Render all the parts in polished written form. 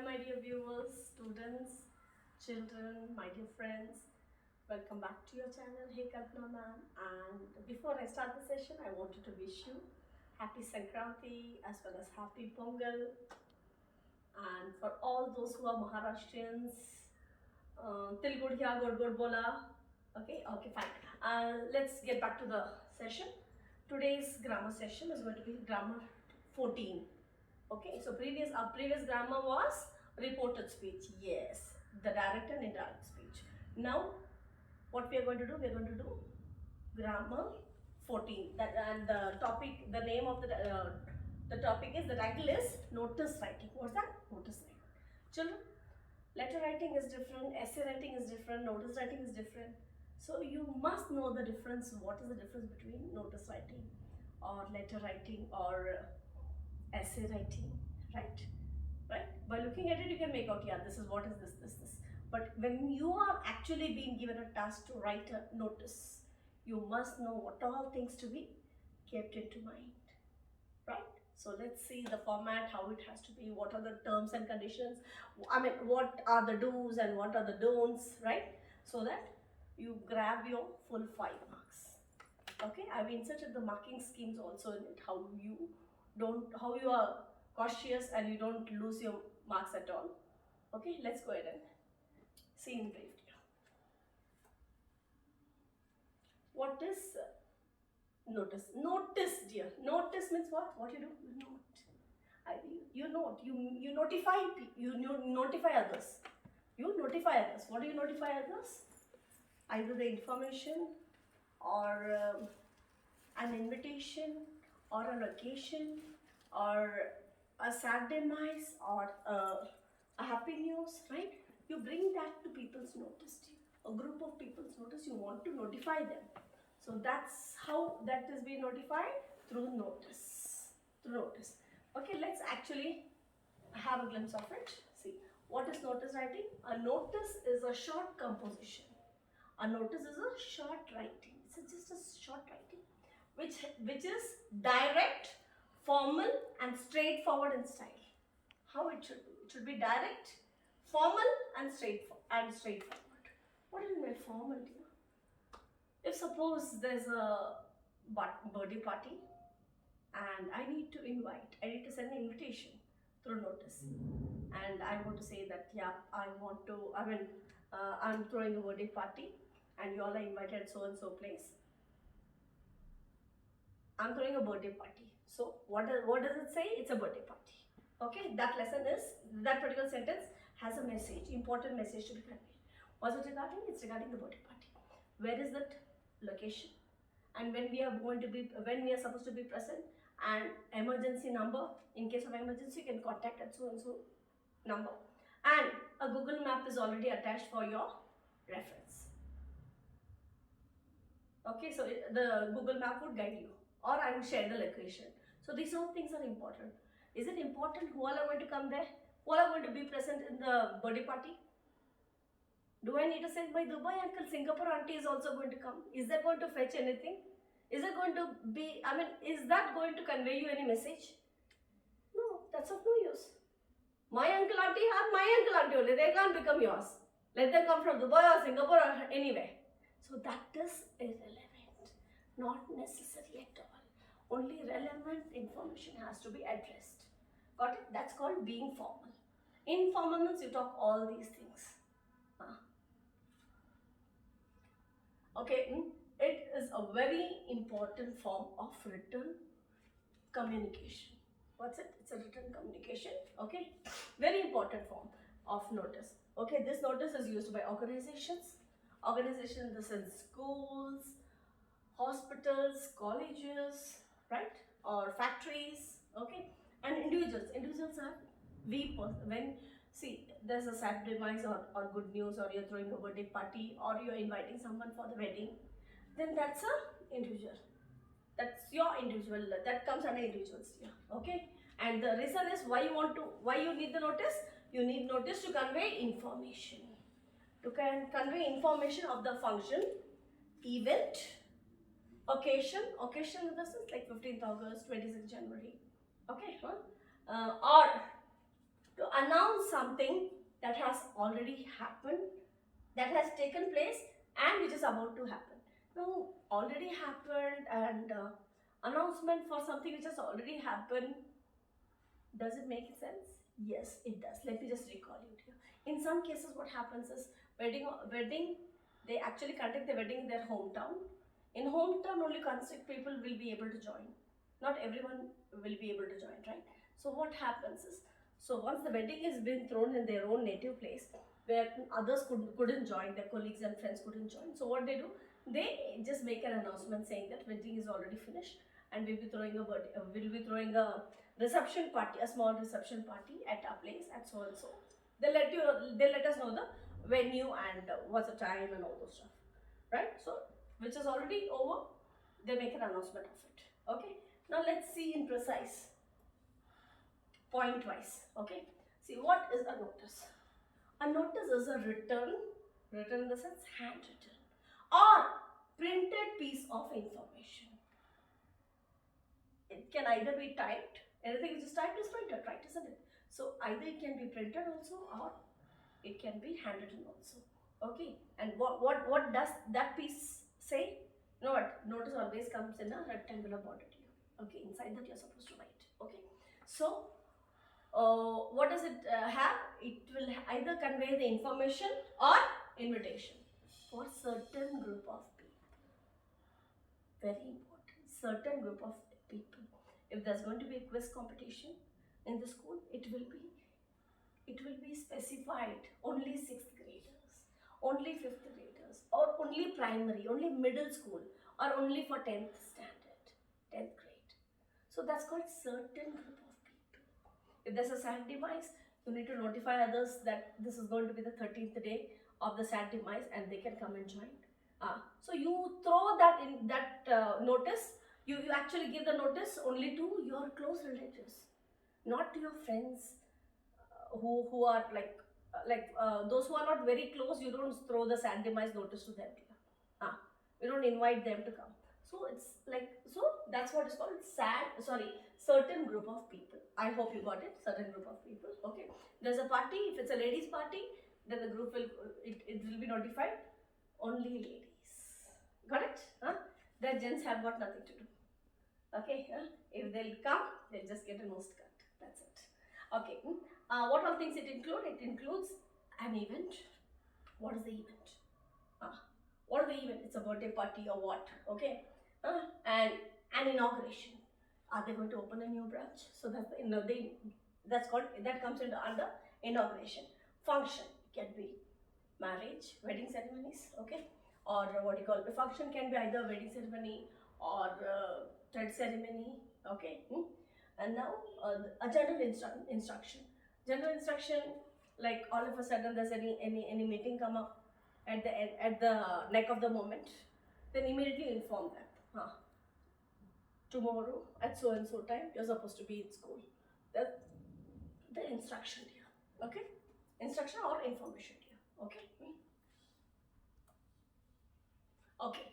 my dear viewers, students, children, my dear friends. Welcome back to your channel, Hey Kalpana Ma'am. And before I start the session, I wanted to wish you happy Sankranti as well as happy Pongal. And for all those who are Maharashtrians, Til Gud Kya God God Bola. Okay, fine. Let's get back to the session. Today's grammar session is going to be grammar 14. Okay, so our previous grammar was reported speech. Yes, the direct and indirect speech. Now, what we are going to do? We are going to do grammar 14. That and the topic, the name of the topic is, the title is notice writing. What's that? Notice writing. Children, letter writing is different, essay writing is different, notice writing is different. So you must know the difference. What is the difference between notice writing or letter writing or essay writing, right? By looking at it, you can make out, yeah, this is what is this. But when you are actually being given a task to write a notice, you must know what all things to be kept into mind, right? So let's see the format, how it has to be, what are the terms and conditions, what are the do's and what are the don'ts, right? So that you grab your full 5 marks. Okay, I've inserted the marking schemes also in it, how you are cautious and you don't lose your marks at all. Okay, let's go ahead and see in brief. What is notice? Notice, dear. Notice means what? What you do? You note. You note. You notify. You notify others. You notify others. What do you notify others? Either the information or an invitation or a location or a sad demise or a happy news, right? You bring that to people's notice, a group of people's notice, you want to notify them. So that's how that is being notified, through notice. Okay, let's actually have a glimpse of it. See, what is notice writing? A notice is a short composition. A notice is a short writing. It's just a short writing, which is direct, formal and straightforward in style. How it should be? It should be direct, formal and straightforward. What is my formal, dear? If suppose there's a birthday party and I need to send an invitation through notice, and I want to say that, yeah, I'm throwing a birthday party and you all are invited so and so place. I'm throwing a birthday party. So what does it say? It's a birthday party. Okay, that particular sentence has a message, important message to be conveyed. What's it regarding? It's regarding the birthday party. Where is that location? And when we are supposed to be present, and emergency number, in case of emergency, you can contact at so and so number. And a Google map is already attached for your reference. Okay, so the Google map would guide you, or I would share the location. So these all things are important. Is it important who all are going to come there? Who all are going to be present in the birthday party? Do I need to say my Dubai uncle, Singapore auntie is also going to come? Is that going to fetch anything? Is it going to be, is that going to convey you any message? No, that's of no use. My uncle auntie have my uncle auntie only. They can't become yours. Let them come from Dubai or Singapore or anywhere. So that is irrelevant, not necessary at all. Only relevant information has to be addressed. Got it? That's called being formal. Informal means you talk all these things. Okay, it is a very important form of written communication. What's it? It's a written communication. Okay, very important form of notice. Okay, this notice is used by organizations in the sense schools, hospitals, colleges, right, or factories. Okay, and individuals are see, there's a sad demise or good news, or you're throwing a birthday party, or you're inviting someone for the wedding, then that's a individual. That's your individual. That comes under individuals here. Okay, and the reason is why you need the notice. You need notice to convey information. To convey information of the function, event, occasion in the sense like 15th August, 26th January. Okay, or to announce something that has already happened, that has taken place, and which is about to happen. Now, already happened and announcement for something which has already happened, does it make sense? Yes, it does. Let me just recall it here. In some cases, what happens is wedding, they actually conduct the wedding in their hometown. In hometown, only constrict people will be able to join. Not everyone will be able to join, right? So what happens is, so once the wedding is being thrown in their own native place, where others couldn't join, their colleagues and friends couldn't join. So what they do, they just make an announcement saying that wedding is already finished, and we'll be throwing a reception party, a small reception party at our place at so and so. They let us know the venue and what's the time and all those stuff, right? So which is already over, they make an announcement of it. Okay. Now let's see in precise, point wise. Okay. See, what is a notice? A notice is a written in the sense handwritten or printed piece of information. It can either be typed. Anything which is typed is printed, right? Isn't it? So either it can be printed also, or it can be handwritten also. Okay. And what does that piece say? You know what? Notice always comes in a rectangular border here. Okay. Inside that you're supposed to write. Okay. So what does it have? It will either convey the information or invitation for certain group of people. Very important. Certain group of people. If there's going to be a quiz competition in the school, it will be specified only 6th graders, only 5th graders, or only primary, only middle school, or only for 10th standard, 10th grade. So that's called certain group of people. If there's a sad demise, you need to notify others that this is going to be the 13th day of the sad demise and they can come and join. So you throw that in that notice, you actually give the notice only to your close relatives, not to your friends who are like those who are not very close. You don't throw the sad demise notice to them. You don't invite them to come. So it's like, so that's what is called certain group of people. I hope you got it. Certain group of people. Okay. There's a party. If it's a ladies' party, then the group will it will be notified only ladies. Got it? The gents have got nothing to do. Okay. If they'll come, they'll just get a nose cut. That's it. Okay. What all things it includes? It includes an event. What is the event? What is the event? It's a birthday party or what? Okay. And an inauguration. Are they going to open a new branch? So that's that comes under inauguration. Function can be marriage, wedding ceremonies. Okay. Or what you call the function can be either wedding ceremony or thread ceremony. Okay. And now a general instruction. General instruction, like all of a sudden there's any meeting come up at the neck of the moment, then immediately inform them. Tomorrow at so and so time you're supposed to be in school. That's the instruction here. Okay, instruction or information here. Okay. Okay.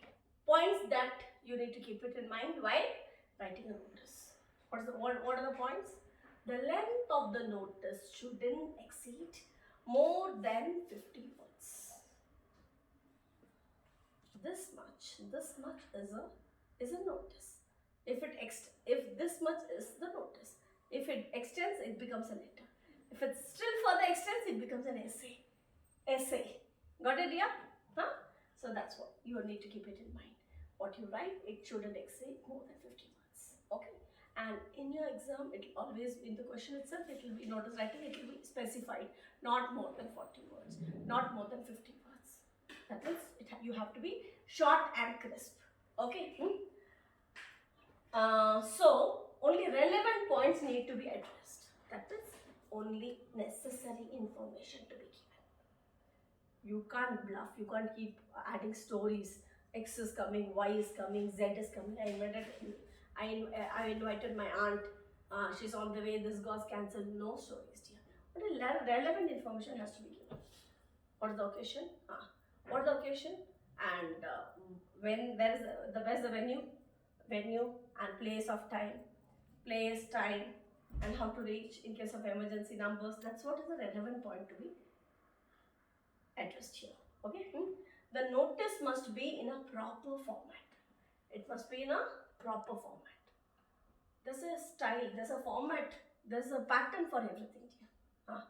Points that you need to keep it in mind while writing a notice. What are the points? The length of the notice shouldn't exceed more than 50 words. This much is a notice. If this much is the notice, if it extends, it becomes a letter. If it's still further extends, it becomes an essay. Got it, yeah? So that's what you need to keep it in mind. What you write, it shouldn't exceed more than 50 words. Okay. And in your exam, it will always, in the question itself, it will be notice writing, it will be specified, not more than 40 words, not more than 50 words. That means you have to be short and crisp. Okay. So only relevant points need to be addressed. That is only necessary information to be given. You can't bluff. You can't keep adding stories. X is coming, Y is coming, Z is coming. I invited my aunt. She's on the way. This got cancelled. No stories, dear. But relevant information has to be given. What is the occasion? What is the occasion? And where's the venue? Venue and place of time. Place, time, and how to reach in case of emergency numbers. That's what is the relevant point to be addressed here. Okay. The notice must be in a proper format. It must be in a proper format. There's a style, there's a format, there's a pattern for everything here.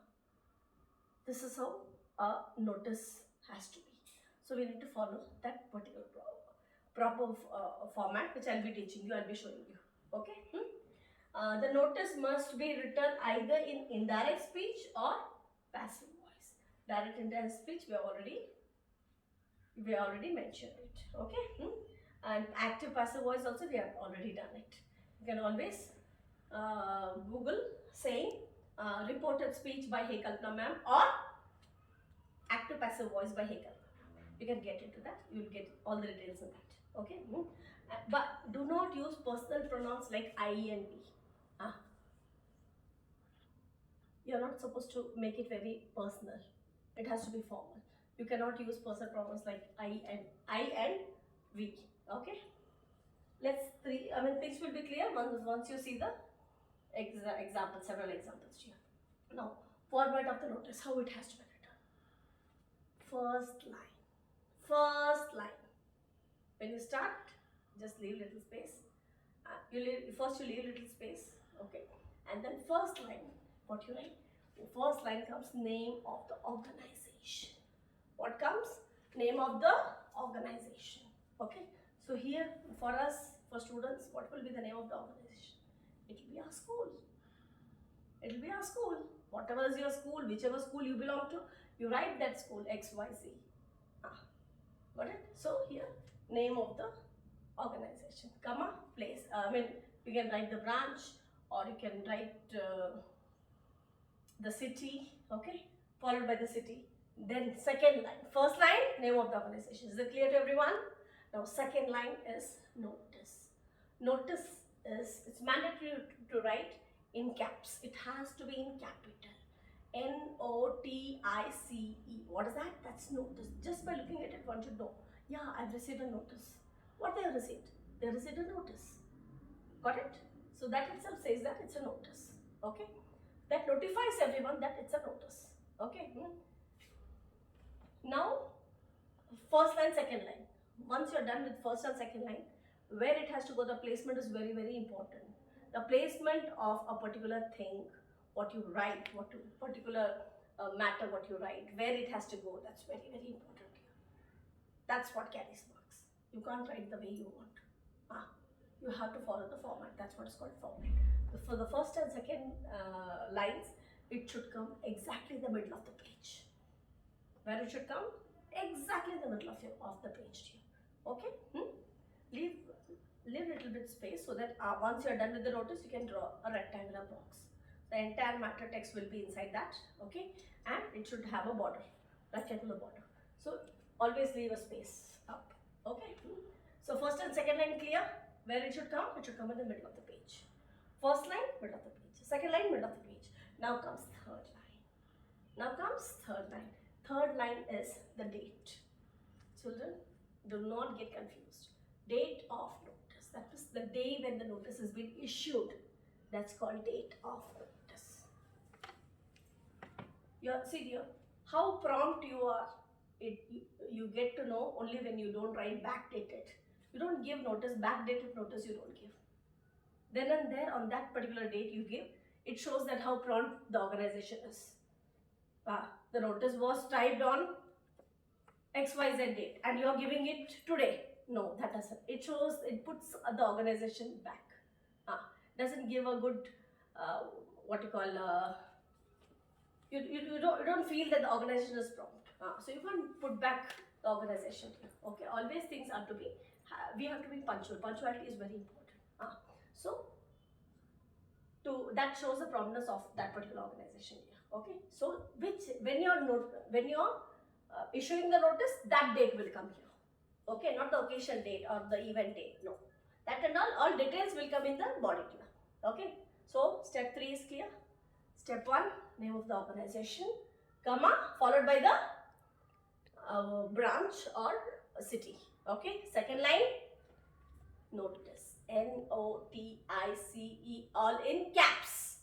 This is how a notice has to be. So we need to follow that particular proper format, which I'll be teaching you, I'll be showing you. Okay. The notice must be written either in indirect speech or passive voice. Direct indirect speech we already mentioned it. Okay. And active passive voice also we have already done it. You can always Google saying reported speech by Hey Kalpana ma'am or active passive voice by Hey Kalpana. You can get into that. You will get all the details in that. Okay. But do not use personal pronouns like I and we. You're not supposed to make it very personal. It has to be formal. You cannot use personal pronouns like I and we. Okay. Things will be clear once you see the examples, several examples here. Now, format of the notice, how it has to be written. First line. First line. When you start, just leave little space. You leave little space. Okay. And then first line, what you write? First line comes name of the organization. What comes? Name of the organization. Okay. So here for us, for students, what will be the name of the organization? It will be our school. It will be our school. Whatever is your school, whichever school you belong to, you write that school XYZ. Got it? So here, name of the organization, comma, place. You can write the branch or you can write the city, okay, followed by the city. Then second line, first line, name of the organization. Is it clear to everyone? Now second line is notice. Notice is, it's mandatory to write in caps. It has to be in capital. Notice. What is that? That's notice. Just by looking at it, one should know. Yeah, I've received a notice. What they have received? They received a notice. Got it? So that itself says that it's a notice. Okay? That notifies everyone that it's a notice. Okay? Now, first line, second line. Once you're done with first and second line, where it has to go, the placement is very, very important. The placement of a particular thing, what you write, what particular matter, what you write, where it has to go, that's very, very important here. That's what carries marks. You can't write the way you want. You have to follow the format. That's what is called format. For the first and second lines, it should come exactly in the middle of the page. Where it should come? Exactly in the middle of the page here. Okay? Leave little bit space so that once you are done with the notice, you can draw a rectangular box. The entire matter text will be inside that. Okay? And it should have a border, rectangular border. So always leave a space up. Okay? So first and second line clear? Where it should come? It should come in the middle of the page. First line, middle of the page. Second line, middle of the page. Now comes third line. Now comes third line. Third line is the date. Children, do not get confused. Date of notice. That is the day when the notice has been issued. That's called date of notice. See dear, how prompt you are. You get to know only when you don't write backdated. You don't give notice, backdated notice you don't give. Then and there on that particular date you give, it shows that how prompt the organization is. The notice was typed on XYZ date and you are giving it today. No, that doesn't. It shows, it puts the organization back. Doesn't give a good, you don't feel that the organization is prompt. So you can't put back the organization here. Okay, always things are to be, we have to be punctual. Punctuality is very important. So that shows the promptness of that particular organization here. Okay, so when you're issuing the notice, that date will come here. Okay, not the occasion date or the event date. No, that and all details will come in the body here. Okay, so step 3 is clear. Step 1, name of the organization, comma, followed by the branch or city. Okay, second line, notice. Notice, all in caps.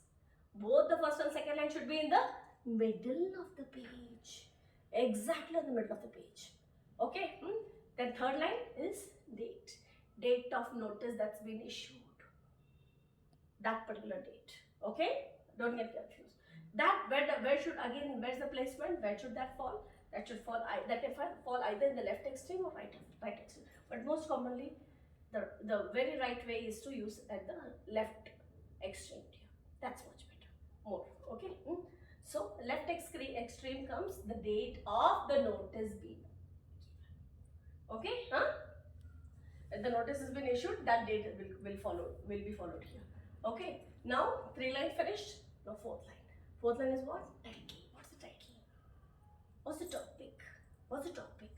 Both the first and second line should be in the middle of the page. Exactly in the middle of the page. Okay. Then third line is date. Date of notice that's been issued. That particular date. Okay. Don't get confused. That where should again, where's the placement? Where should that fall? That should fall either in the left extreme or right extreme. But most commonly, the very right way is to use at the left extreme here. That's much better. More. Okay. So left extreme comes the date of the notice being. Okay. If the notice has been issued, that date will be followed here. Okay. Now 3 line finished. Now 4th line. 4th line is what? Title. What's the title? What's the topic? What's the topic?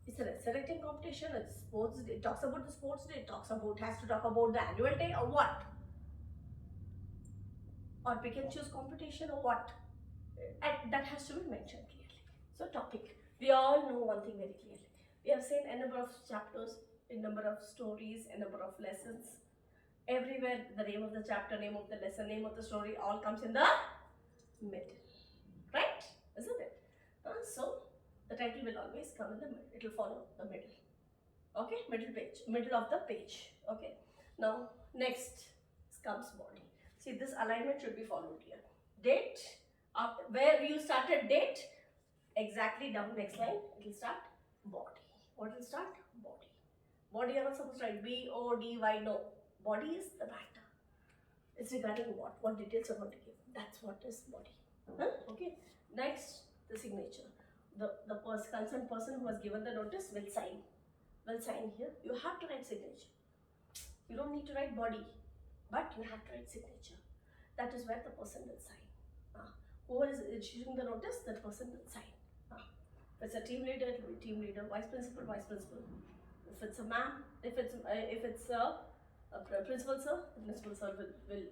It's a resurrecting competition. It's sports day. It talks about the sports day. It has to talk about the annual day or what? Or pick and choose competition or what? And that has to be mentioned clearly. So topic. We all know one thing very clearly. We have seen a number of chapters, a number of stories, a number of lessons. Everywhere the name of the chapter, name of the lesson, name of the story all comes in the middle. Right? Isn't it? So the title will always come in the middle. It will follow the middle. Okay, middle of the page. Okay. Now next comes body. See, this alignment should be followed here. Date, where you started date, exactly down next line, it will start body. What will start? Body. Body you are not supposed to write B-O-D-Y, no. Body is the matter. It's regarding what details you are going to give. That's what is body. Okay. Next, the signature. The concerned person who has given the notice will sign. Will sign here. You have to write signature. You don't need to write body, but you have to write signature. That is where the person will sign. Who is issuing the notice? That person will sign. If it's a team leader, it will be team leader. Vice principal, vice principal. If it's a ma'am, if it's a principal sir, the principal sir will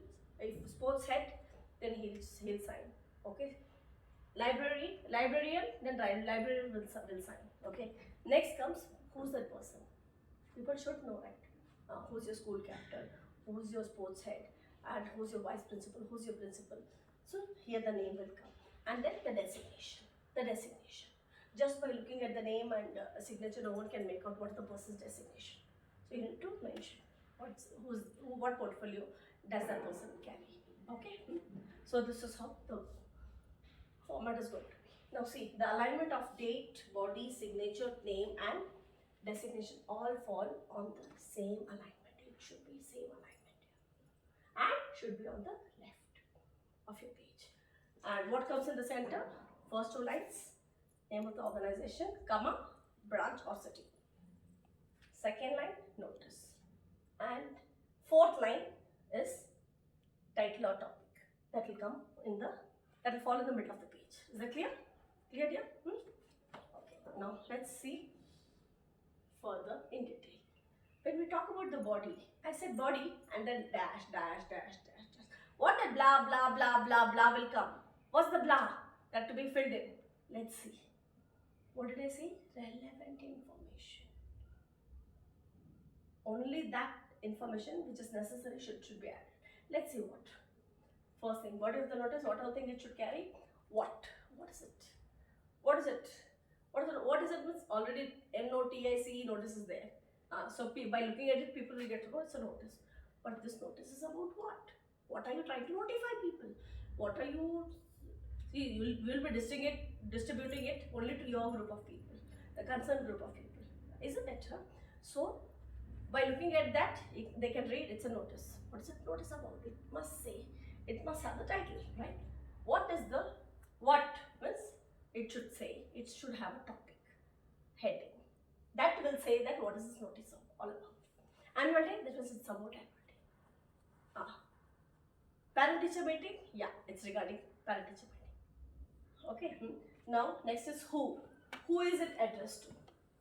if sports head, then he'll sign. Okay. Librarian, then librarian will sign. Okay. Next comes, who's that person? People should know, right? Who's your school captain? Who's your sports head? And who's your vice principal? Who's your principal? So here the name will come. And then the designation. The designation. Just by looking at the name and a signature, no one can make out what the person's designation. So you need to mention what portfolio does that person carry. Okay. So this is how the format is going to be. Now see, the alignment of date, body, signature, name and designation all fall on the same alignment. It should be same alignment here. And should be on the left of your page. And what comes in the center? First 2 lines, name of the organization, comma, branch or city. Second line, notice. And 4th line is title or topic. That will come that will fall in the middle of the page. Is that clear? Clear, dear? Okay. Now let's see further in detail. When we talk about the body, I said body and then dash, dash, dash, dash, dash. What a blah, blah, blah, blah, blah will come? What's the blah that to be filled in? Let's see. What did I say? Relevant information. Only that information which is necessary should be added. Let's see what. First thing, what is the notice? What all thing it should carry? What? What is it? What is it? What is it means? Already NOTICE notice is there. So by looking at it, people will get to know it's a notice. But this notice is about what? What are you trying to notify people? What are you... See, you will be distributing it only to your group of people, the concerned group of people. Isn't it? So, by looking at that, they can read it's a notice. What is it notice about? It must say, it must have the title, right? What means it should say, it should have a topic, heading. That will say that what is this notice all about. Annual day, that means it's about annual day. Parent-teacher meeting, yeah, it's regarding parent-teacher meeting. Okay, now next is who. Who is it addressed to?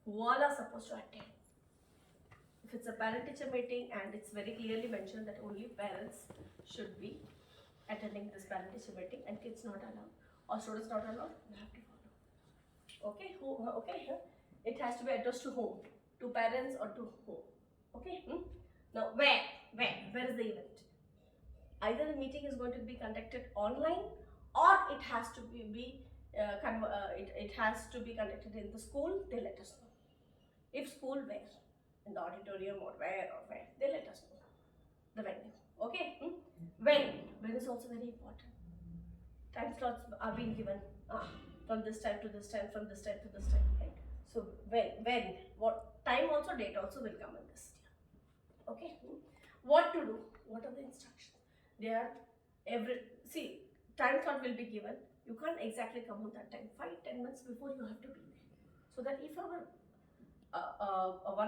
Who all are supposed to attend? If it's a parent-teacher meeting and it's very clearly mentioned that only parents should be attending this parent-teacher meeting and kids not allowed or students not allowed, you have to follow. Okay, who? Okay, it has to be addressed to whom? To parents or to whom? Okay. Now where is the event? either the meeting is going to be conducted online, or it has to it has to be conducted in the school. They let us know. If school, where? In the auditorium, or where, they let us know the venue. Okay. When is also very important. Time slots are being given, from this time to this time, from this time to this time, right? So when, what time also, date also will come in this. Okay. What to do? What are the instructions? They are time slot will be given. You can't exactly come on that time. 5-10 minutes before you have to be there, so that if one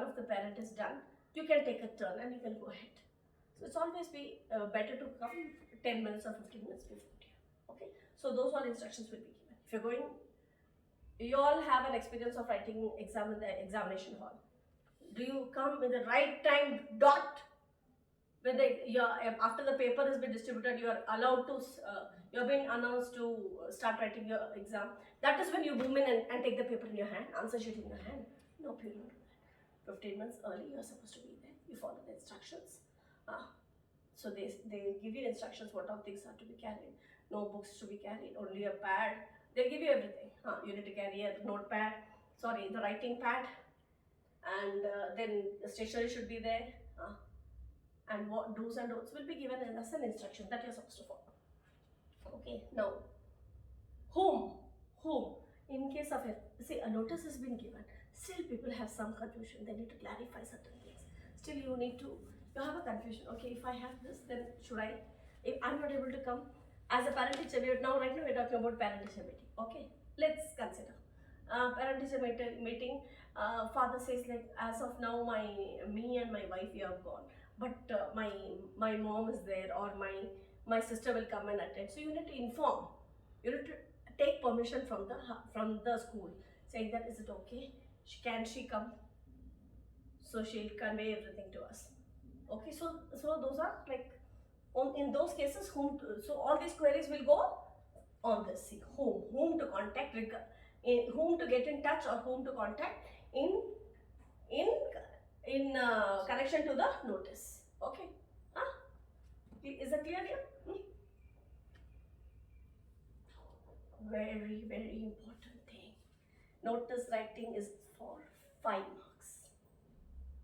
of the parent is done, you can take a turn and you can go ahead. So it's always be better to come 10 minutes or 15 minutes before. Okay. So those all instructions will be given. If you're going, you all have an experience of writing exam in the examination hall. Do you come in the right time dot? When after the paper has been distributed, you are allowed to, you have been announced to start writing your exam. That is when you boom in and take the paper in your hand, answer sheet in your hand. No, you don't do that. 15 minutes early, you are supposed to be there. You follow the instructions. So they give you instructions what all things are to be carried. No books to be carried, only a pad. They give you everything. You need to carry a notepad, the writing pad, and then the stationery should be there. And what do's and don'ts will be given as an instruction that you're supposed to follow. Okay, now, whom? In case of a notice has been given, still people have some confusion. They need to clarify certain things. Still, you have a confusion. Okay, if I have this, then should I? If I'm not able to come, as a parent-teacher, right now we're talking about parent-teacher meeting. Okay, let's consider parent-teacher meeting. Father says, like, as of now, me and my wife, we have gone, but my mom is there, or my sister will come and attend. So you need to inform. You need to take permission from the school, saying that, is it okay? Can she come? So she'll convey everything to us. Okay, so those are like, in those cases, so all these queries will go on this. See, whom to contact, whom to get in touch, or whom to contact in connection to the notice. Okay, is that clear here? Very, very important thing. Notice writing is for 5 marks.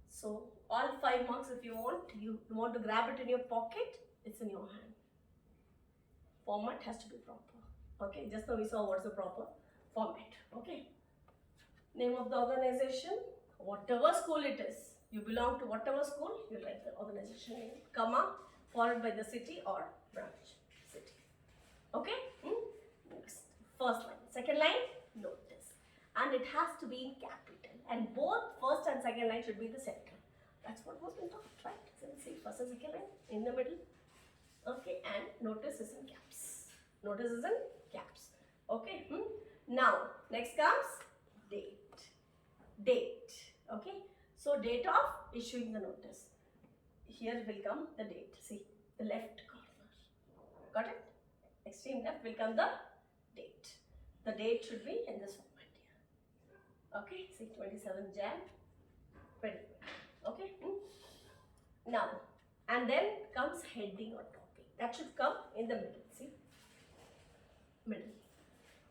So all 5 marks, if you want to grab it in your pocket, it's in your hand. Format has to be proper. Okay, just now we saw what's the proper format. Okay. Name of the organization, whatever school it is. You belong to whatever school, you write the organization name, comma, followed by the city or branch. City. Okay? Next. First line. Second line, notice. And it has to be in capital. And both first and second line should be the center. That's what was been taught, right? So see, first and second line in the middle. Okay, and notice is in caps. Notice is in caps. Okay. Now, next comes date. Date. Okay. So, date of issuing the notice. Here will come the date. See, the left corner. Got it? Extreme left will come the date. The date should be in this format here. Okay. See, 27 Jan 2020. Okay. Now, and then comes heading or topic. That should come in the middle. See, middle.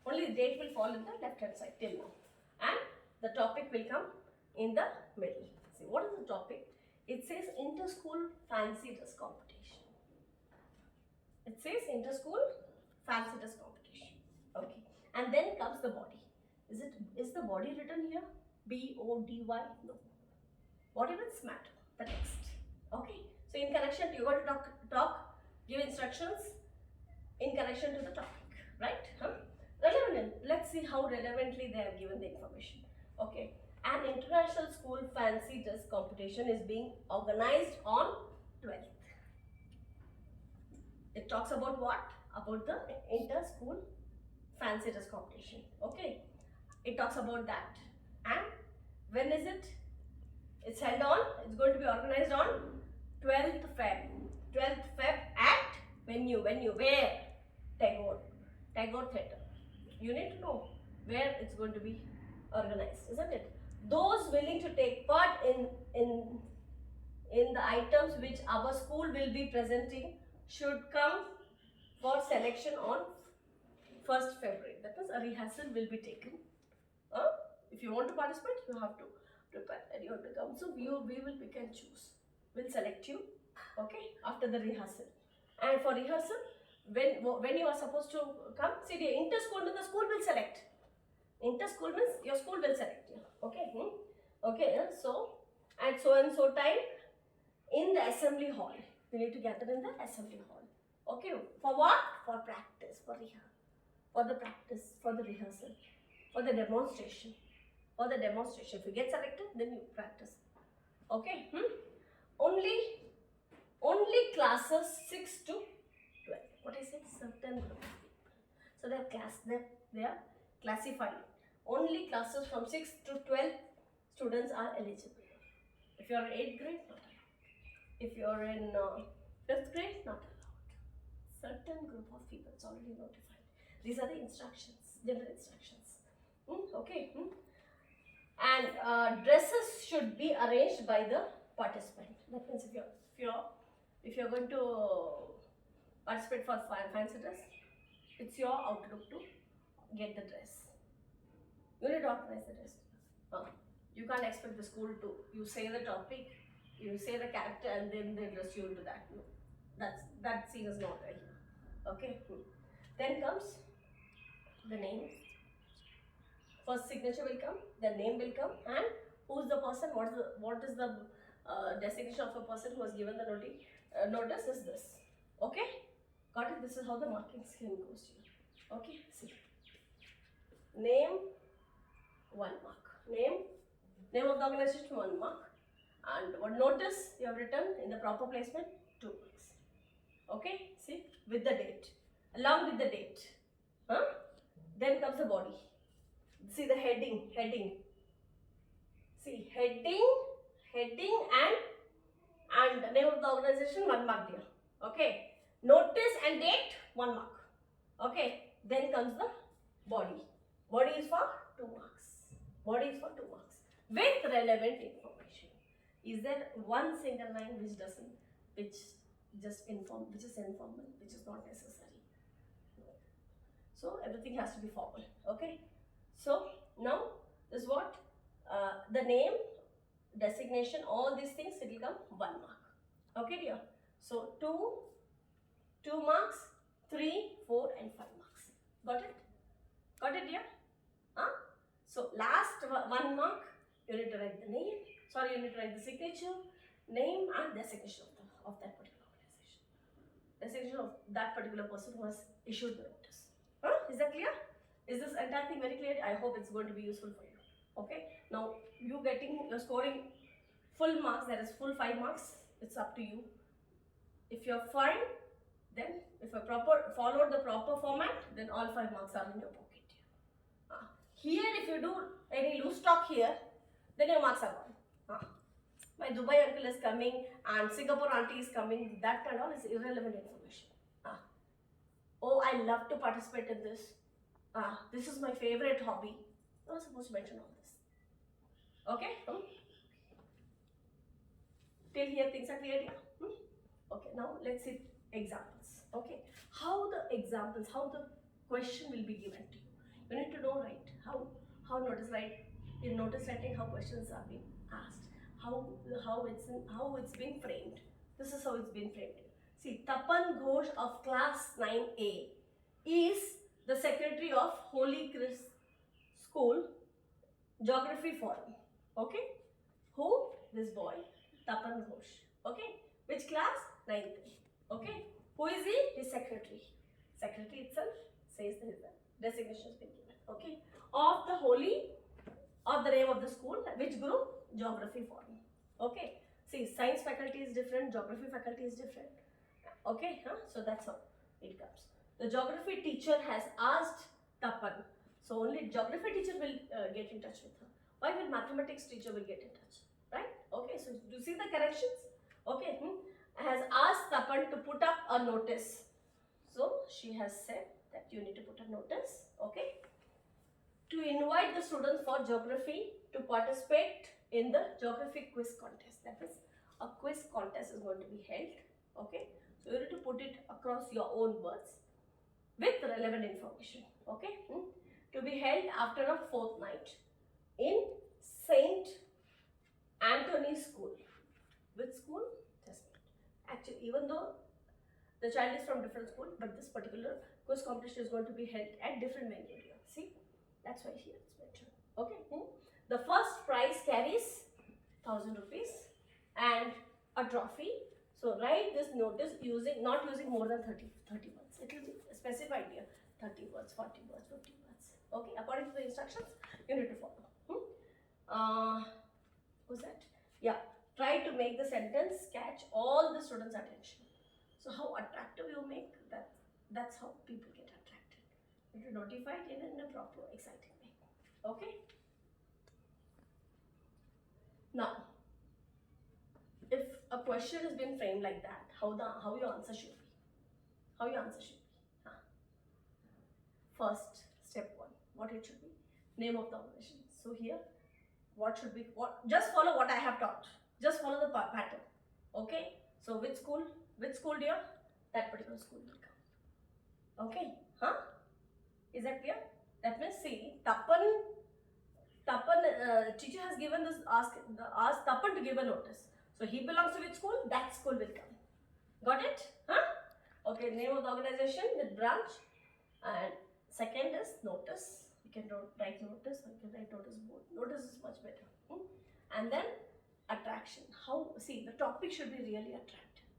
Only the date will fall in the left hand side till now, and the topic will come in the middle. See, what is the topic? It says inter-school fancy dress competition. It says inter-school fancy dress competition. Okay, and then comes the body. Is the body written here? B-O-D-Y? No. Body will matter. The text. Okay. So in connection, you got to talk, give instructions in connection to the topic, right? Relevant. Let's see how relevantly they have given the information. Okay. An international school fancy dress competition is being organized on 12th. It talks about what? About the inter-school fancy dress competition. Okay. It talks about that. And when is it? It's held on. It's going to be organized on 12th Feb. 12th Feb at venue. Where? Tagore Theatre. You need to know where it's going to be organized, isn't it? Those willing to take part in the items which our school will be presenting should come for selection on 1st February. That means a rehearsal will be taken. If you want to participate, you have to prepare and you have to come. So we will pick and choose. We'll select you, okay, after the rehearsal. And for rehearsal, when you are supposed to come, see the inter-school means the school will select. Inter-school means your school will select you, okay? Okay, so at so and so time in the assembly hall. We need to gather in the assembly hall. Okay, for what? For practice, for the practice, for the rehearsal, for the demonstration. For the demonstration, if you get selected, then you practice. Okay, only classes 6 to 12. What I said, certain group of people. So they are classified. Only classes from 6 to 12 students are eligible. If you are in 8th grade, not allowed. If you are in 5th grade, not allowed. Certain group of people is already notified. These are the instructions, general instructions. Okay. And dresses should be arranged by the participant. That means if you're going to participate for fancy dress, it's your outlook to get the dress. You need to organize the dress. You can't expect the school to, you say the topic, you say the character, and then they dress you into that. No, that scene is not right. Okay. Then comes the name. First signature will come, the name will come, and who's the person, what is the designation of a person who has given the notice is this. Okay, got it? This is how the marking scheme goes to you. Okay, see. Name, 1 mark. Name of the organization, 1 mark. And what notice you have written in the proper placement, 2 marks. Okay, see, with the date, along with the date. Then comes the body. See the heading. See, heading and the name of the organization, 1 mark there. Okay. Notice and date, 1 mark. Okay. Then comes the body. Body is for 2 marks. With relevant information. Is there one single line which is informal, which is not necessary? No. So everything has to be formal. Okay. So now this is what the name, designation, all these things, it will come 1 mark. Okay, dear. So 2 marks, 3, 4, and 5 marks. Got it, dear? So last 1 mark, you need to write the name. Sorry, you need to write the signature, name, and designation of that particular organization. Designation of that particular person who has issued the notice. Is that clear? Is this entire thing very clear? I hope it's going to be useful for you. Okay. Now you're scoring full marks. That is full 5 marks. It's up to you. If you're fine, then if you followed the proper format, then all 5 marks are in your pocket. Here, if you do any loose talk here, then your marks are gone. My Dubai uncle is coming and Singapore auntie is coming. That kind of is irrelevant information. Oh, I love to participate in this. This is my favorite hobby. You're not supposed to mention all this. Okay? Till here things are clear? Okay, now let's see examples. Okay, how the question will be given to you. You need to know, right, how notice writing, how questions are being asked, how it's been framed. This is how it's been framed. See, Tapan Ghosh of class 9A is the secretary of Holy Chris School Geography Forum. Okay, who? This boy, Tapan Ghosh. Okay, which class? 9th. Okay, who is he? His secretary. Secretary itself says the designation has been given. Okay, of the name of the school, which group? Geography Forum. Okay, see, science faculty is different, geography faculty is different. Okay, so that's how it comes. The geography teacher has asked Tapan, so only geography teacher will get in touch with her. Why will mathematics teacher will get in touch, right? Okay, so you see the corrections. Okay, has asked Tapan to put up a notice. So she has said that you need to put a notice. Okay, to invite the students for geography to participate in the geography quiz contest. That is, a quiz contest is going to be held. Okay, So you need to put it across your own words with relevant information. Okay. To be held after a fortnight in Saint Anthony's School. Which school? Just actually, even though the child is from different school, but this particular quiz competition is going to be held at different venue here. See, that's why here it's mentioned. Okay. The first prize carries 1000 rupees and a trophy. So write this notice not using more than 30 words. It will be specified here. 30 words, 40 words, 50 words. Okay, according to the instructions, you need to follow. What's that? Yeah. Try to make the sentence catch all the students' attention. So how attractive you make that's how people get attracted. You have to notify it in a proper, exciting way. Okay? Now, if a question has been framed like that, how your answer should be? How your answer should be? First, step 1, what it should be? Name of the organization. So here, what should be, just follow what I have taught. Just follow the pattern. Okay? So which school dear? That particular school will come. Okay? Is that clear? That means, see, Tapan, teacher has given this, ask Tapan to give a notice. So he belongs to which school? That school will come. Got it? Okay, name of the organization with branch. And second is notice. You can write notice, or you can write notice board. Notice is much better. And then attraction. See, the topic should be really attractive.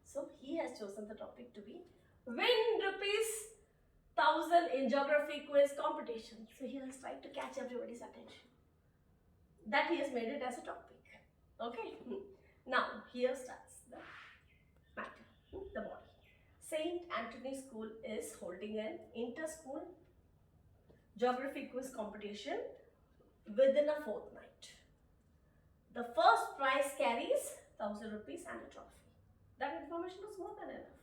So he has chosen the topic to be win ₹1000 in geography quiz competition. So he has tried to catch everybody's attention. That he has made it as a topic. Okay. Now here starts the matter, the body. Saint Anthony School is holding an inter-school geography quiz competition within a fortnight. The first prize carries 1000 rupees and a trophy. That information was more than enough,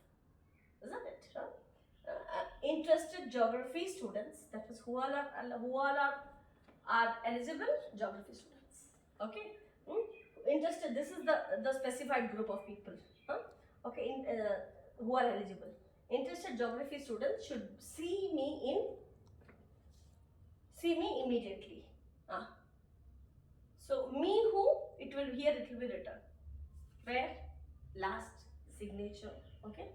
isn't it? Interested geography students, that is who all are eligible geography students. Okay. Interested. This is the specified group of people. Okay. Who are eligible. Interested geography students should see me immediately. So me who, it will be written. Where? Last signature. Okay.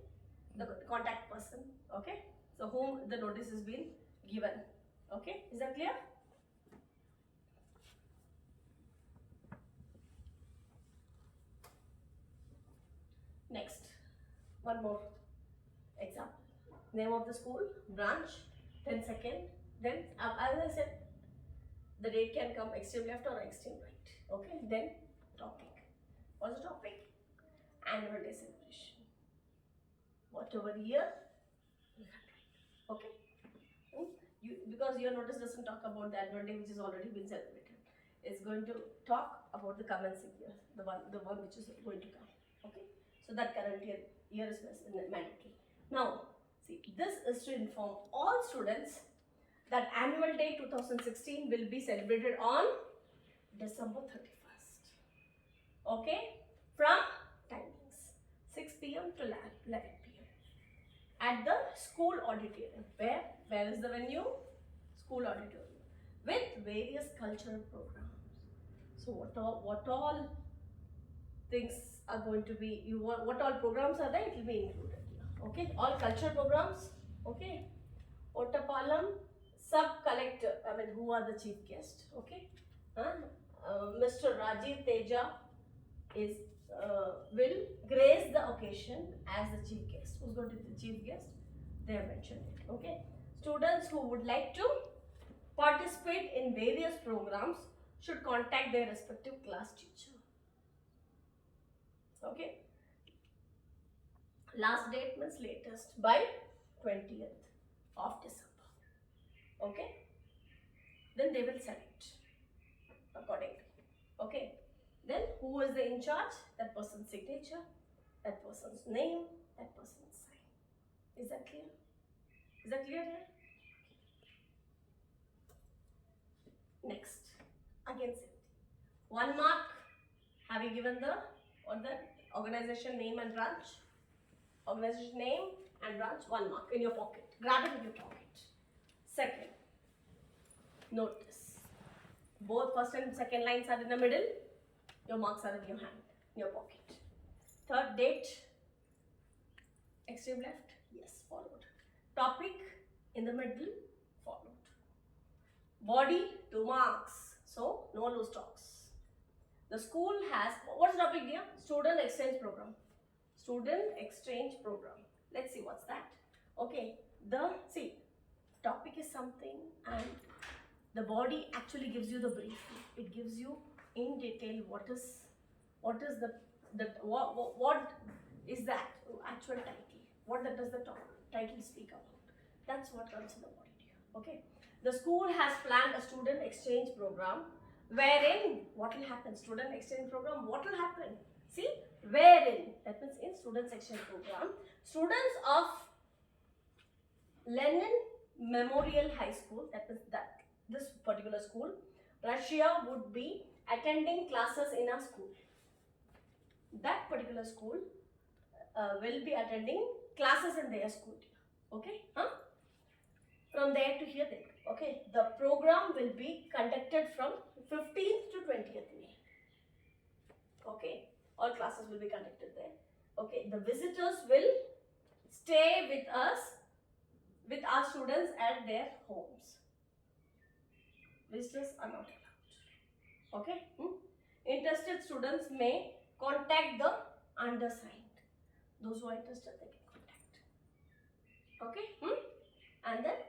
The contact person. Okay. So whom the notice has been given. Okay. Is that clear? Next, one more example. Name of the school, branch, then second, then as I said, the date can come extreme left or extreme right. Okay, then topic. What's the topic? Annual day celebration. Whatever year, you have to write. Okay. Because your notice doesn't talk about the annual day which has already been celebrated. It's going to talk about the commencing year, the one which is going to come. Okay. So that current year is mandatory. Now, see, this is to inform all students that annual day 2016 will be celebrated on December 31st. Okay, from timings 6 p.m. to 11 p.m. at the school auditorium. Where is the venue? School auditorium with various cultural programs. So what all things are going to be, what all programs are there, it will be included here. Okay, all cultural programs. Okay, Ottapalam sub-collector, who are the chief guests. Okay, Mr. Rajiv Teja will grace the occasion as the chief guest. Who's going to be the chief guest? They have mentioned it. Okay, students who would like to participate in various programs should contact their respective class teacher. Okay, last date means latest by 20th of December. Okay, then they will select accordingly. Okay, then who is the in charge? That person's signature, that person's name, that person's sign. Is that clear? Is that clear here? Next, again same thing. 1 mark. Have you given the organization name and branch? Organization name and branch, 1 mark in your pocket. Grab it in your pocket. Second, notice. Both first and second lines are in the middle. Your marks are in your hand, in your pocket. Third, date. Extreme left, yes, followed. Topic in the middle, followed. Body, 2 marks. So, no loose talks. The school has, what's the topic dear? Student exchange program. Student exchange program. Let's see what's that. Okay, see, topic is something and the body actually gives you the brief. It gives you in detail what is what is that actual title. What does the title speak about? That's what comes in the body dear. Okay. The school has planned a student exchange program wherein what will happen? Student exchange program, what will happen? See, wherein, that means in students exchange program, students of Lenin Memorial High School, that is this particular school, Russia would be attending classes in a school. That particular school will be attending classes in their school. Okay? From there to here, there. Okay? The program will be conducted from 15th to 20th May. Okay? All classes will be conducted there. Okay? The visitors will stay with us, with our students at their homes. Visitors are not allowed. Okay? Interested students may contact the undersigned. Those who are interested, they can contact. Okay? And then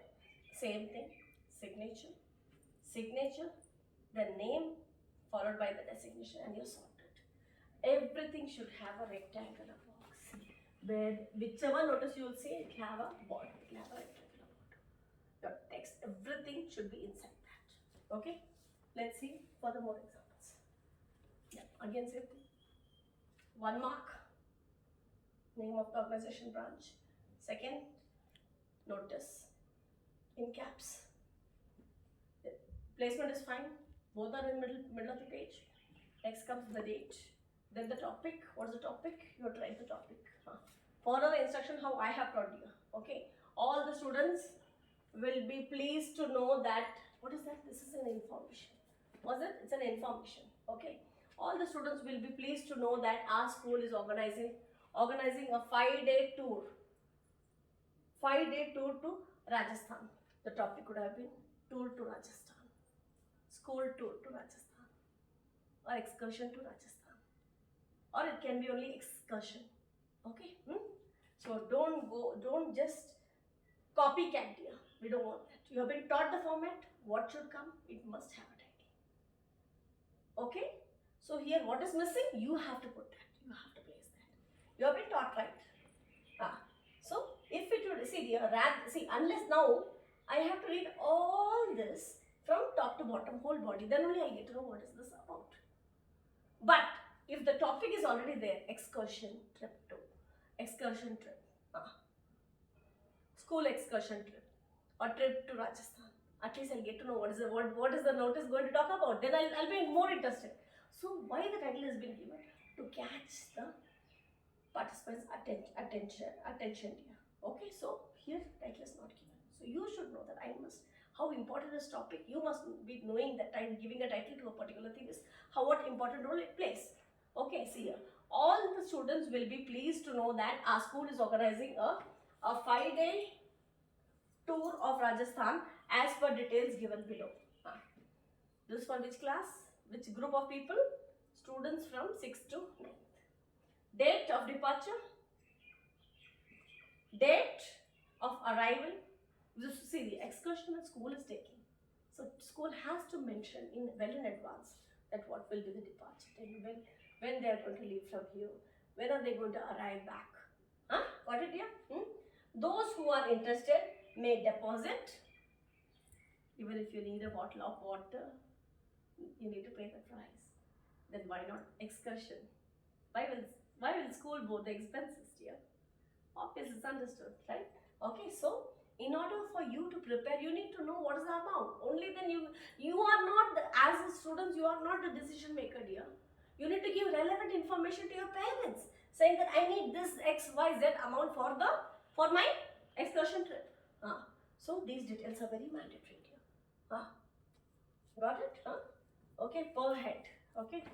same thing, signature, the name followed by the designation, and you're sorted. Everything should have a rectangular box. Where whichever notice you will see, it will have a border. It will have a rectangular border. Your text, everything should be inside that. Okay? Let's see further more examples. Yeah, again same thing. 1 mark, name of the organization branch. Second, notice in caps. The placement is fine. Both are in middle of the page. Next comes the date. Then the topic. What's the topic? You have to write the topic. Follow the instruction how I have taught you. Okay. All the students will be pleased to know that. What is that? This is an information. Was it? It's an information. Okay. All the students will be pleased to know that our school is organizing a 5-day tour. 5-day tour to Rajasthan. The topic could have been tour to Rajasthan, school tour to Rajasthan, or excursion to Rajasthan, or it can be only excursion. Okay? So don't just copycat here. We don't want that. You have been taught the format. What should come? It must have a title. Okay? So here, what is missing? You have to put that. You have to place that. You have been taught right. So if it would see, unless now I have to read all this from top to bottom, whole body, then only I get to know what is this about. But if the topic is already there, excursion trip to, excursion trip, school excursion trip, or trip to Rajasthan, at least I'll get to know what is the notice going to talk about. Then I'll be more interested. So why the title has been given? To catch the participants' attention here. Okay, so here title is not given. So you should know that how important this topic, you must be knowing that giving a title to a particular thing is what important role it plays. Okay, see here. All the students will be pleased to know that our school is organizing a 5-day tour of Rajasthan as per details given below. This for which class? Which group of people? Students from 6th to 9th. Date of departure, date of arrival. See, the excursion that school is taking. So school has to mention well in advance that what will be the departure time, when they are going to leave from here, when are they going to arrive back. Got it here? Those who are interested may deposit. Even if you need a bottle of water, you need to pay the price. Then why not excursion? Why will school board the expenses, dear? Obviously, it's understood, right? Okay, so in order for you to prepare, you need to know what is the amount. Only then you are not, as students, you are not the decision maker, dear. You need to give relevant information to your parents, saying that I need this XYZ amount for my excursion trip. So these details are very mandatory here. Got it? Okay, per head. Okay.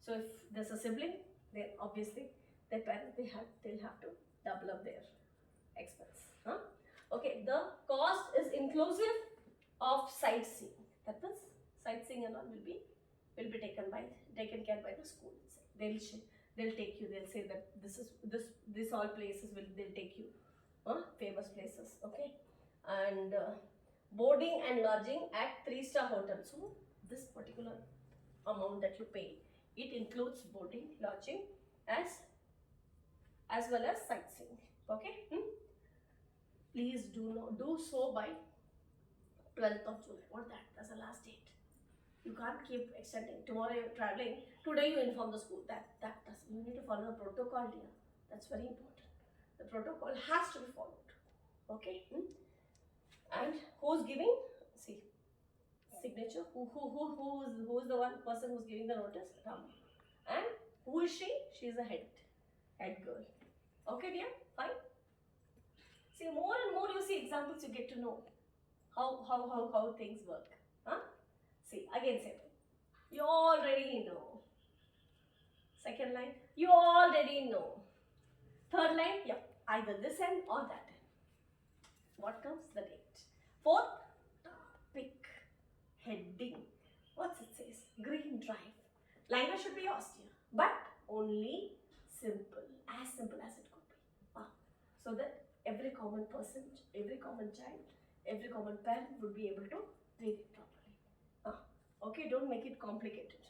So if there's a sibling, then obviously their parents they'll have to double up their expense. Okay, the cost is inclusive of sightseeing. That means sightseeing and all will be taken care by the school itself. They'll take you. They'll say that this all places they'll take you, famous places. Okay, and boarding and lodging at 3-star hotel. So this particular amount that you pay, it includes boarding, lodging, as well as sightseeing. Okay. Please do so by 12th of July. What that? That's the last date. You can't keep extending. Tomorrow you're traveling. Today you inform the school. That doesn't. You need to follow the protocol, dear. That's very important. The protocol has to be followed. Okay. And who's giving? See, signature. Who is the one person who's giving the notice? Ram. And who is she? She is a head girl. Okay, dear. Fine. See, more and more you see examples, you get to know how things work. See, again say, you already know. Second line, you already know. Third line, yeah, either this end or that end. What comes? The date. Fourth, topic, heading. What's it says? Green drive. Language should be yours, dear, but only simple, as simple as it could be. So that every common person, every common child, every common parent would be able to read it properly. Okay, don't make it complicated,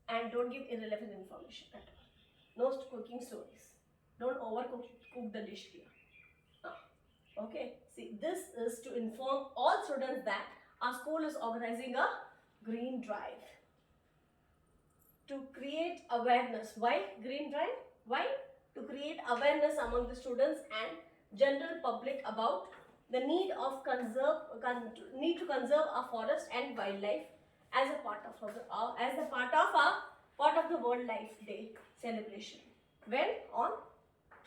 and don't give irrelevant information at all. No cooking stories. Don't overcook the dish here. Okay, see, this is to inform all students that our school is organizing a green drive to create awareness. Why green drive? Why? To create awareness among the students and general public about the need to conserve our forest and wildlife as a part of the World Life Day celebration. When? On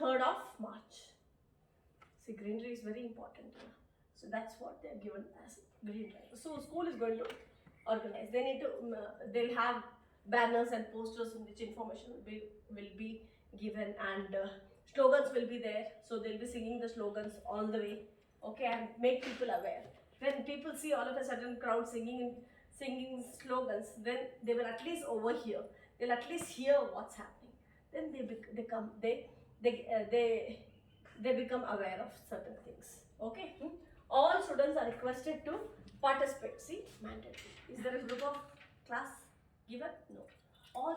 3rd of March. See, greenery is very important here. So that's what they are given as green drive. So school is going to organize. They'll have banners and posters in which information will be given, and slogans will be there. So they'll be singing the slogans all the way. Okay, and make people aware. When people see all of a sudden crowd singing slogans, then they will at least overhear. They'll at least hear what's happening. Then they become aware of certain things. Okay. All students are requested to participate. See, mandatory. Is there a group of class given? No. All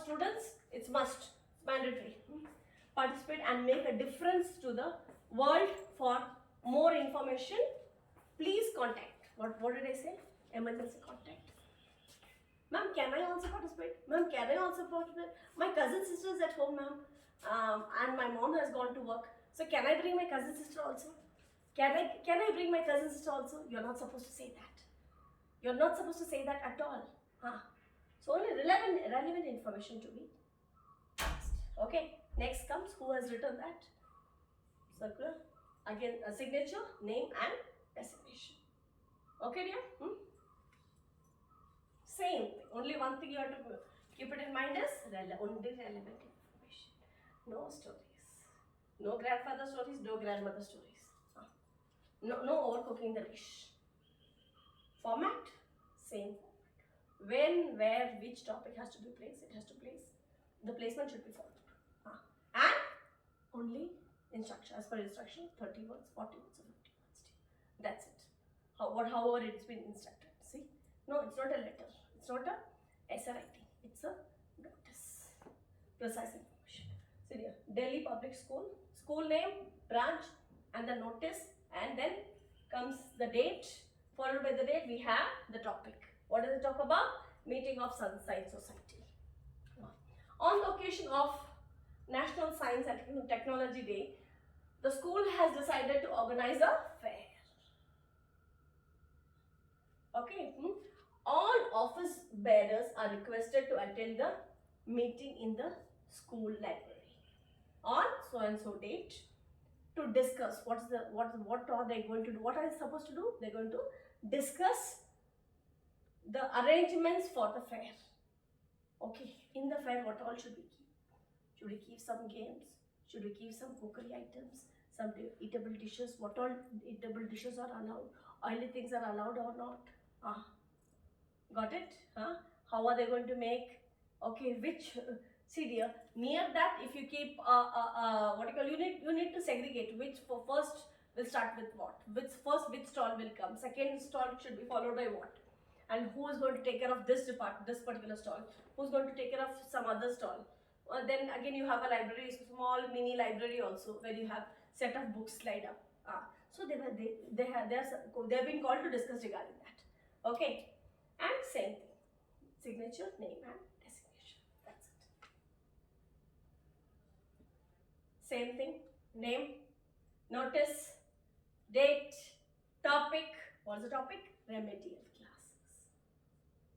students, it's must. It's mandatory. Participate and make a difference to the world. For more information, please contact. What did I say? Emergency contact. Ma'am, can I also participate? Ma'am, can I also participate? My cousin sister is at home, ma'am, and my mom has gone to work. So can I bring my cousin sister also? Can I bring my cousin sister also? You're not supposed to say that. You're not supposed to say that at all. So only relevant information to be asked. Okay. Next comes who has written that circular. Again, a signature, name and designation. Okay, dear? Same thing. Only one thing you have to keep it in mind is only relevant information. No stories. No grandfather stories, no grandmother stories. No overcooking the dish. Format, same format. When, where, which topic has to be placed, it has to place. The placement should be followed. And only instruction, as per instruction, 30 words, 40 words, or 50 words. That's it. However it's been instructed. See? No, it's not a letter. It's not a essay writing. It's a notice. Precise information. See here, Delhi Public School, school name, branch, and the notice, and then comes the date. Followed by the date, we have the topic. What does it talk about? Meeting of Science Society. On the occasion of National Science and Technology Day, the school has decided to organize a fair. Okay. All office bearers are requested to attend the meeting in the school library on so and so date to discuss what are they going to do, what are they supposed to do. They're going to discuss the arrangements for the fair. Okay, in the fair what all should we keep? Should we keep some games? Should we keep some cookery items, some eatable dishes? What all eatable dishes are allowed? Oily things are allowed or not? Got it? How are they going to make? Okay, which see dear, near that if you keep what you call, you need to segregate which for first will start with what, which stall will come, second stall should be followed by what, and who is going to take care of this particular stall, who's going to take care of some other stall. Then again you have a library, small mini library also, where you have set of books slide up. So they've been called to discuss regarding that. Okay, and same thing, signature, name and designation. That's it. Same thing, name, notice, date, topic. What's the topic? Remedial classes.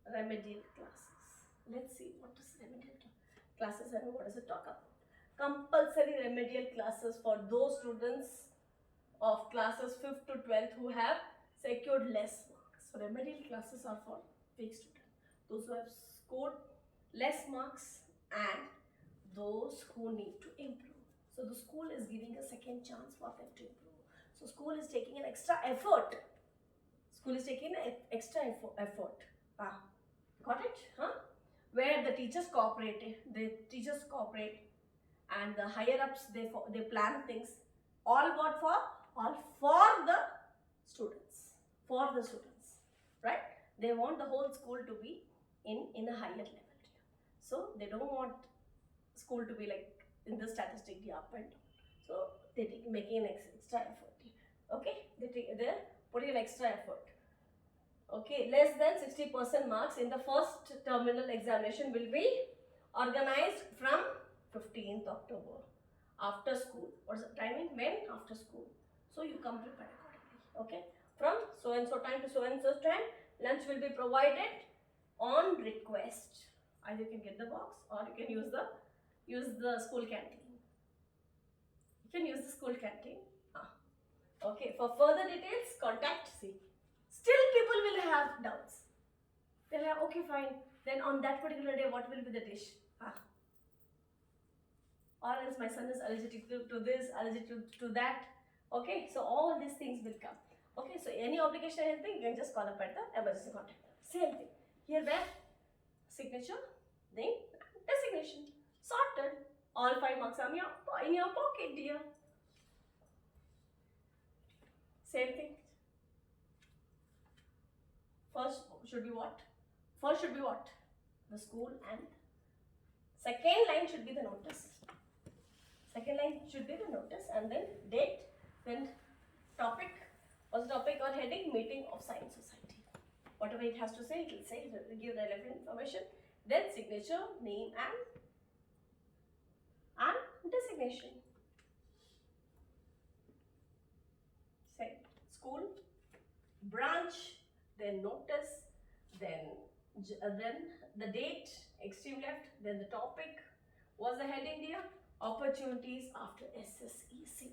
Remedial classes. Let's see what is remedial classes and what does it talk about. Compulsory remedial classes for those students of classes 5th to 12th who have secured less marks. So remedial classes are for weak students, those who have scored less marks and those who need to improve. So the school is giving a second chance for them to improve. So school is taking an extra effort. School is taking an extra effort. Got it? Where the teachers cooperate, and the higher ups they plan things. All what for? All for the students. For the students, right? They want the whole school to be in a higher level. So they don't want school to be like in the statistic up and down. So they're making an extra effort. Okay, they're putting an extra effort. Okay, less than 60% marks in the first terminal examination will be organized from 15th October after school. What's the timing? When? After school. So you come prepared accordingly. Okay, from so and so time to so and so time, lunch will be provided on request. Either you can get the box or you can use the school canteen. You can use the school canteen. Okay, for further details, contact C. Still people will have doubts. They'll have, okay fine, then on that particular day what will be the dish? Or else my son is allergic to this, allergic to that. Okay, so all these things will come. Okay, so any obligation, anything, you can just call up at the emergency contact. Same thing. Here where? Signature, name, designation. Sorted. All 5 marks are in your pocket, dear. Same thing. First should be what? First should be what? The school, and second line should be the notice. Second line should be the notice, and then date, then topic. What's the topic or heading? Meeting of Science Society. Whatever it has to say, it will say, it will give relevant information. Then signature, name and designation. Say school, branch, then notice, then the date, extreme left, then the topic. What's the heading here? Opportunities after SSECE.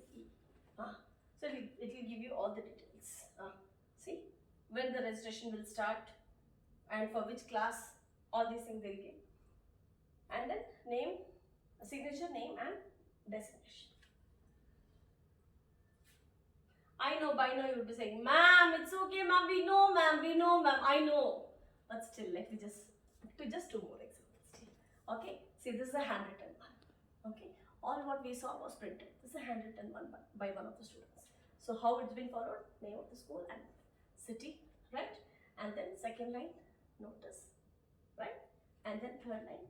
So it will give you all the details. See, when the registration will start and for which class, all these things they will give. And then name, signature, name and designation. I know by now you would be saying, ma'am, it's okay, ma'am, we know, ma'am, I know. But still, let me just 2 more examples. Okay, see, this is a handwritten one. Okay, all what we saw was printed. This is a handwritten one by one of the students. So how it's been followed? Name of the school and city, right? And then second line, notice, right? And then third line,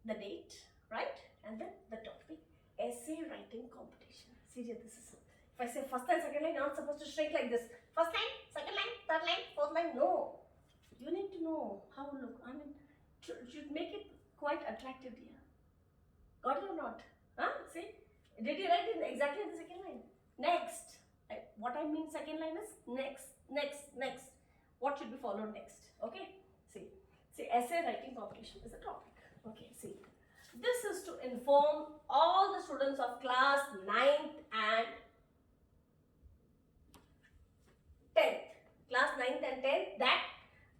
the date, right? And then the topic, essay writing competition. See, this is, if I say first line, second line, not supposed to shrink like this. First line, second line, third line, fourth line. No. You need to know how to look. I mean, should make it quite attractive here. Got it or not? See? Did you write it exactly in the second line? Next. What I mean second line is next. What should be followed next? Okay? See, essay writing competition is a topic. Okay, inform all the students of class 9th and 10th. Class 9th and 10th that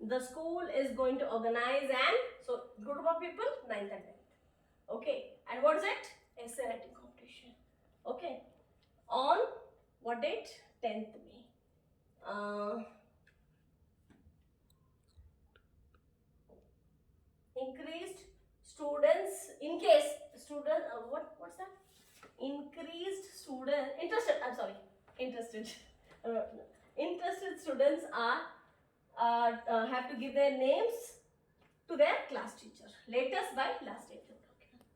the school is going to organize an so group of people 9th and 10th. Okay, and what is it? Essay writing competition. Okay, on what date? 10th May. Increased students in case student what's that? Increased student interested. I'm sorry, interested. Interested students are have to give their names to their class teacher. Latest by last date.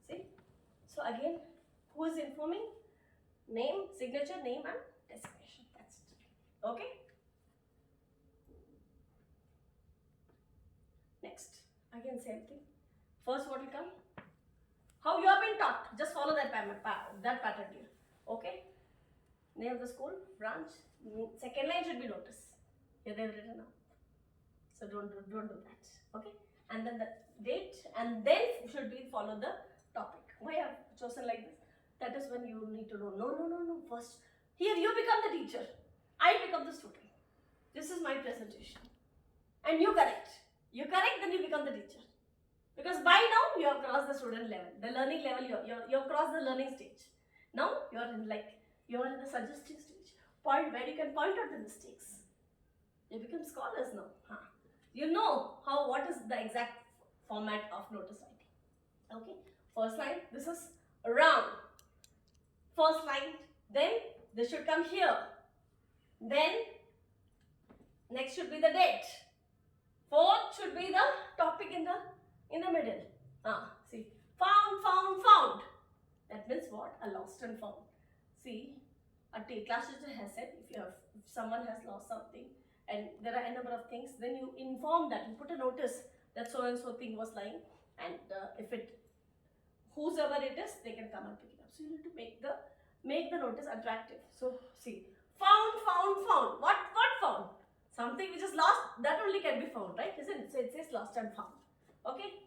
See. So again, who is informing? Name, signature, name, and designation. That's it. Okay. Next, again same thing. First, what will come? How you have been taught. Just follow that pattern here. Okay. Name of the school, branch. Second line should be notice. Here they have written up. So don't do that. Okay. And then the date, and then should be follow the topic. Why I have chosen like this? That is when you need to know. No. First, here you become the teacher. I become the student. This is my presentation. And you correct. You correct, then you become the teacher. Because by now you have crossed the student level, the learning level. You have crossed the learning stage. Now you are in the suggesting stage. Point where you can point out the mistakes. You become scholars now. You know what is the exact format of notice writing. Okay. First line. This is round. First line. Then this should come here. Then next should be the date. Fourth should be the topic in the middle. See, found. That means what? A lost and found. See, a class teacher has said if someone has lost something and there are a number of things, then you inform that. You put a notice that so and so thing was lying, and whosoever it is, they can come and pick it up. So you need to make the notice attractive. So see, found. What found? Something which is lost, that only can be found, right? Isn't it? So it says lost and found. Okay?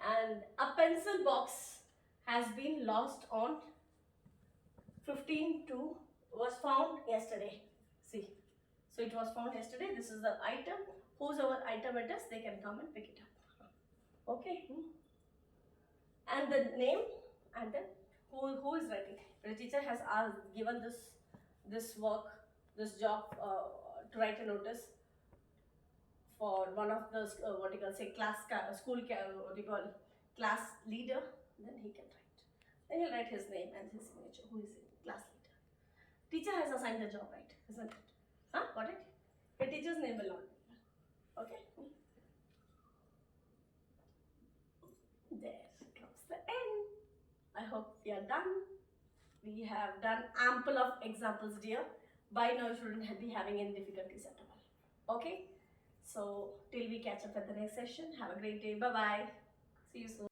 And a pencil box has been lost on 15/2, was found yesterday. See. So it was found yesterday. This is the item. Whosoever item it is, they can come and pick it up. Okay? And the name, and then who is writing? The teacher has given this work, this job to write a notice for one of the class leader. Then he can write. Then he'll write his name and his signature. Who is it? Class leader. Teacher has assigned the job, right? Isn't it? Got it? The teacher's name will not be there. Okay? There comes the end. I hope we are done. We have done ample of examples, dear. By now you shouldn't be having any difficulties at all. Okay? So, till we catch up at the next session, have a great day. Bye-bye. See you soon.